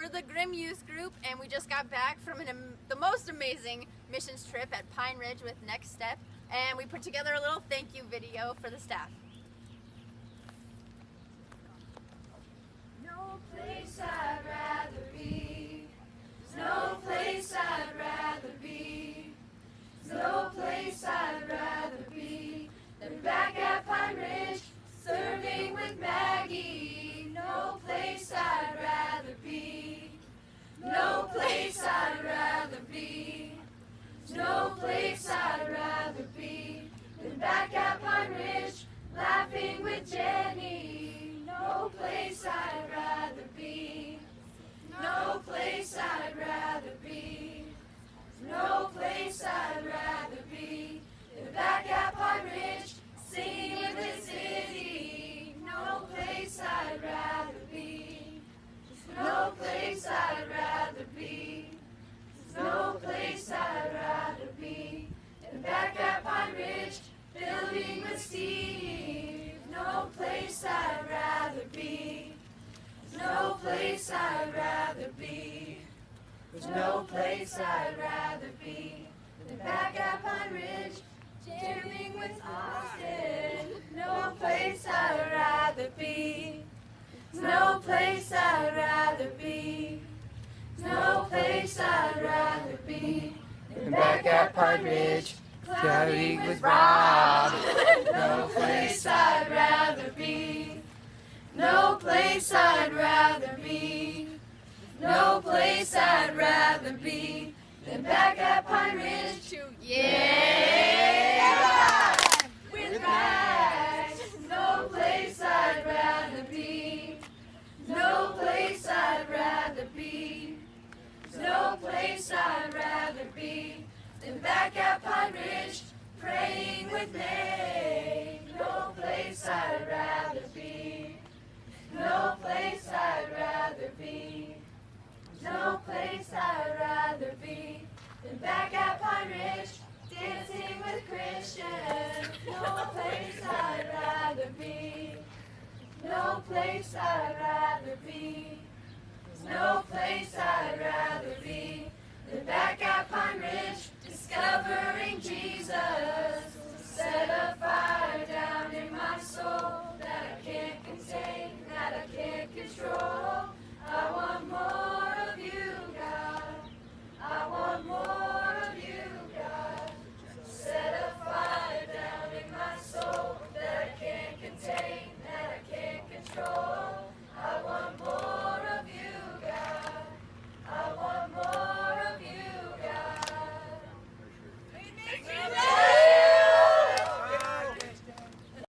of the Grimm Youth Group, and we just got back from the most amazing missions trip at Pine Ridge with Next Step, and we put together a little thank you video for the staff. No place I'd rather be. No place I'd rather be. No place I'd rather be than back at Pine Ridge, serving with Maggie. No place I'd rather be. No place I'd rather be. No place I'd rather be than back at Pine Ridge, laughing with Jenny. No place I'd rather be. No place I'd rather be. No place I'd rather be than back at Pine Ridge, singing with City. No place I'd rather be. No place I'd rather be. No place I'd rather be than back at Pine Ridge, building with Steve. No place I'd rather be. No place I'd rather be. There's no place I'd rather be than back at Pine Ridge, jamming with Austin. No place I'd rather be. No place I'd rather be. No place I'd rather be than back at Pine Ridge, cloudy with Rob. No place I'd rather be. No place I'd rather be. No place I'd rather be than back at Pine Ridge to with Max. No place I'd rather be. No place I'd rather be. No place I'd rather be than back at Pine Ridge, praying with May. No place I'd rather be. No place I'd rather be. No place I'd rather be than back at Pine Ridge, dancing with Christian. No place I'd rather be. No place I'd rather be.